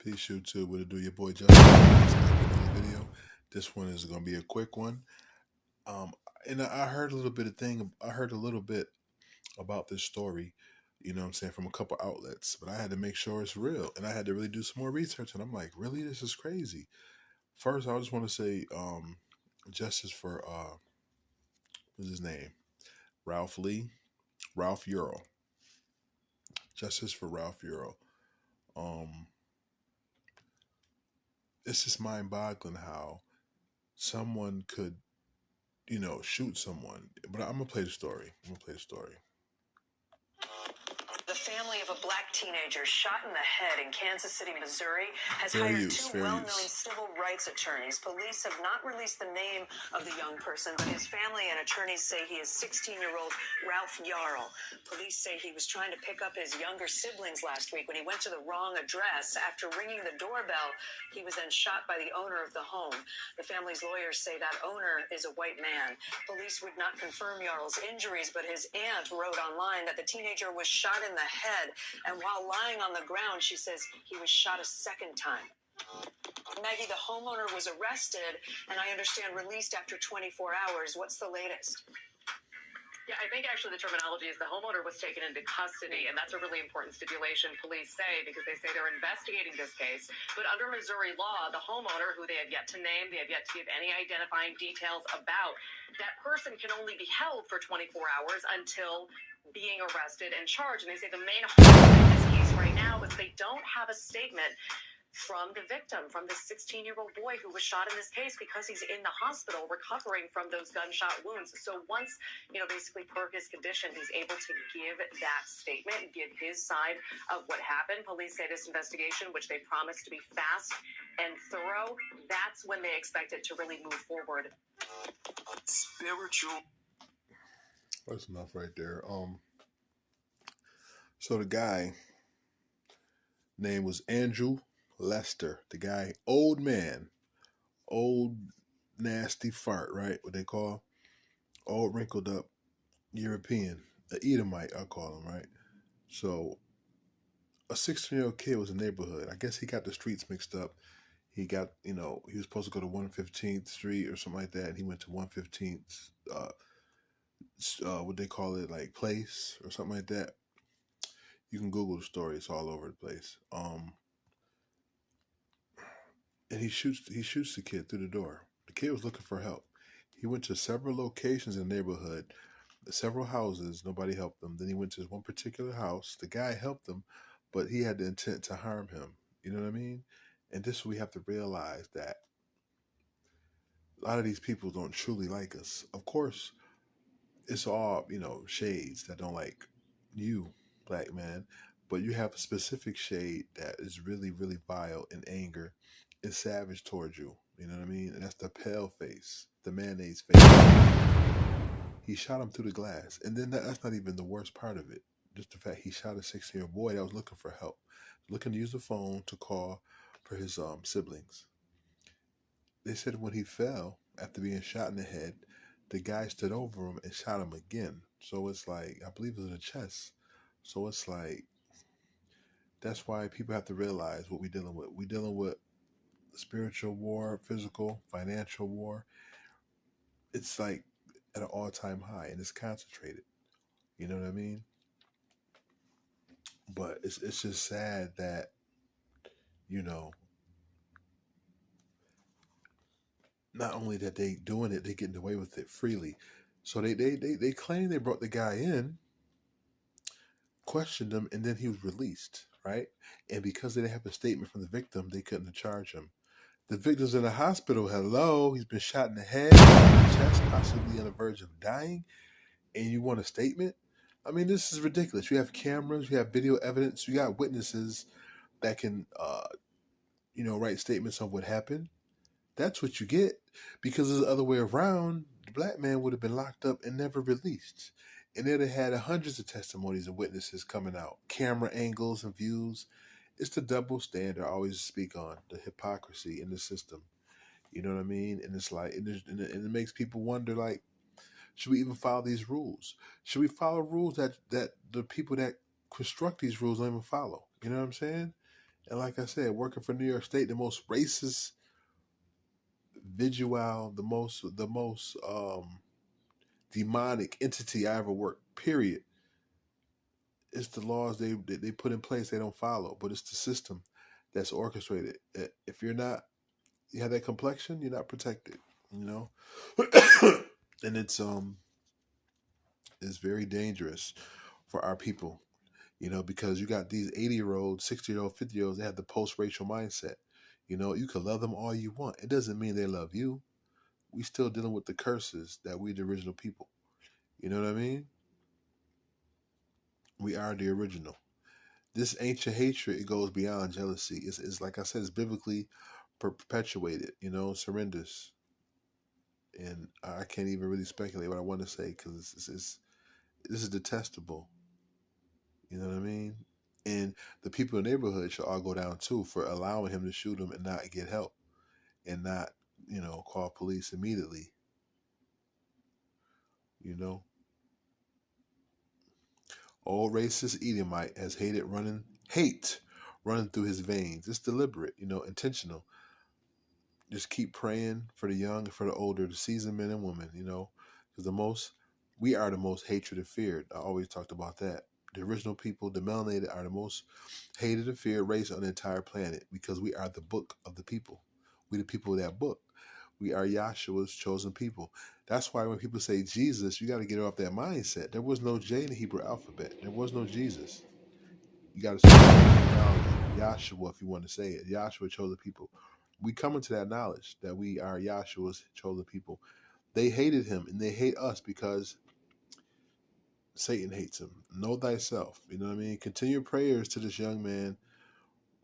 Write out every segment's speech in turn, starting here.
Peace, YouTube. What to do? Your boy Justin. Another video. This one is gonna be a quick one. Um, and I heard a little bit of thing. I heard a little bit about this story. You know what I'm saying, from a couple outlets, but I had to make sure it's real, and I had to really do some more research. And I'm like, really, this is crazy. First, I just want to say, justice for what's his name? Ralph Lee, Ralph Yarl. Justice for Ralph Yarl. Um, it's just mind-boggling how someone could shoot someone. But I'm gonna play the story. I'm gonna play the story. The family of a black teenager shot in the head in Kansas City, Missouri, has Fair hired use, two fair well-known use. civil rights attorneys. Police have not released the name of the young person, but his family and attorneys say he is 16-year-old Ralph Yarl. Police say he was trying to pick up his younger siblings last week when he went to the wrong address. After ringing the doorbell, he was then shot by the owner of the home. The family's lawyers say that owner is a white man. Police would not confirm Yarl's injuries, but his aunt wrote online that the teenager was shot in the head, and while lying on the ground, she says he was shot a second time. Maggie, the homeowner, was arrested and I understand released after 24 hours. What's the latest? Yeah, I think actually the terminology is the homeowner was taken into custody, and that's a really important stipulation, police say, because they say they're investigating this case. But under Missouri law, the homeowner, who they have yet to name, they have yet to give any identifying details about, that person can only be held for 24 hours until being arrested and charged. And they say the main harm in this case right now is they don't have a statement from the victim, from the 16-year-old boy who was shot in this case, because he's in the hospital recovering from those gunshot wounds. So once, basically per his condition, he's able to give that statement, give his side of what happened. Police say this investigation, which they promise to be fast and thorough, that's when they expect it to really move forward. Spiritual. That's enough right there. So the guy name was Andrew Lester. The guy, old man, old nasty fart, right? What they call old wrinkled up European, a Edomite, I call him, right? So a 16-year-old kid was in the neighborhood. I guess he got the streets mixed up. He got, he was supposed to go to 115th Street or something like that, and he went to 115th. What they call it, like place or something like that. You can Google the story; it's all over the place. And he shoots the kid through the door. The kid was looking for help. He went to several locations in the neighborhood, several houses. Nobody helped him. Then he went to one particular house. The guy helped him, but he had the intent to harm him. You know what I mean? And this we have to realize that a lot of these people don't truly like us. Of course, it's all shades that don't like you, black man, but you have a specific shade that is really, really vile in anger, is savage towards you. You know what I mean? And that's the pale face, the mayonnaise face. He shot him through the glass, and then that's not even the worst part of it. Just the fact he shot a 16-year-old boy that was looking for help, looking to use the phone to call for his siblings. They said when he fell after being shot in the head, the guy stood over him and shot him again. So it's like, I believe it was in the chest. So it's like, that's why people have to realize what we're dealing with. We're dealing with spiritual war, physical, financial war. It's like at an all-time high, and it's concentrated. You know what I mean? But it's just sad that, you know, not only that they doing it, they getting away with it freely. So they claim they brought the guy in, questioned him, and then he was released, right? And because they didn't have a statement from the victim, they couldn't charge him. The victim's in the hospital. Hello, he's been shot in the head, shot in the chest, possibly on the verge of dying, and you want a statement? I mean, this is ridiculous. You have cameras, you have video evidence, you got witnesses that can, write statements on what happened. That's what you get, because it's the other way around. The black man would have been locked up and never released. And they'd have had hundreds of testimonies and witnesses coming out, camera angles and views. It's the double standard I always speak on, the hypocrisy in the system. You know what I mean? And it's like, and it makes people wonder, like, should we even follow these rules? Should we follow rules that the people that construct these rules don't even follow? You know what I'm saying? And like I said, working for New York State, the most racist visual, the most demonic entity I ever worked. Period. It's the laws they put in place they don't follow, but it's the system that's orchestrated. If you're not, you have that complexion, you're not protected. You know, and it's very dangerous for our people. You know, because you got these 80-year-olds, 60-year-old, 50-year-olds. They have the post-racial mindset. You know, you can love them all you want. It doesn't mean they love you. We still dealing with the curses that we the original people. You know what I mean? We are the original. This ancient hatred, it goes beyond jealousy. It's like I said, it's biblically perpetuated. You know, surrenders, and I can't even really speculate what I want to say because this is detestable. You know what I mean? And the people in the neighborhood should all go down too for allowing him to shoot him and not get help and not, call police immediately. You know, old racist Edomite has hate running through his veins. It's deliberate, intentional. Just keep praying for the young and for the older, the seasoned men and women, because we are the most hated and feared. I always talked about that. The original people, the melanated, are the most hated and feared race on the entire planet because we are the book of the people. We the people of that book. We are Yahshua's chosen people. That's why when people say Jesus, you got to get off that mindset. There was no J in the Hebrew alphabet. There was no Jesus. You got to start Yahshua, if you want to say it. Yahshua chose the people. We come into that knowledge that we are Yahshua's chosen people. They hated him and they hate us because Satan hates him. Know thyself. You know what I mean? Continue prayers to this young man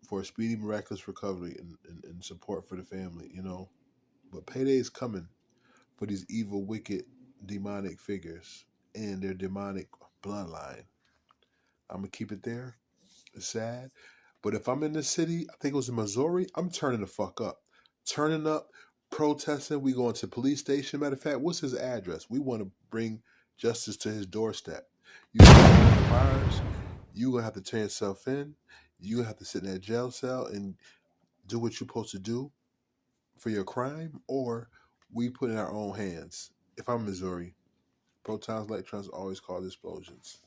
for a speedy, miraculous recovery and support for the family, But payday is coming for these evil, wicked, demonic figures and their demonic bloodline. I'm going to keep it there. It's sad. But if I'm in the city, I think it was in Missouri, I'm turning the fuck up. Turning up, protesting. We going to the police station. Matter of fact, what's his address? We want to bring justice to his doorstep. You got fires, you going to have to turn yourself in. You going to have to sit in that jail cell and do what you're supposed to do for your crime, or we put in our own hands. If I'm Missouri, protons, electrons always cause explosions.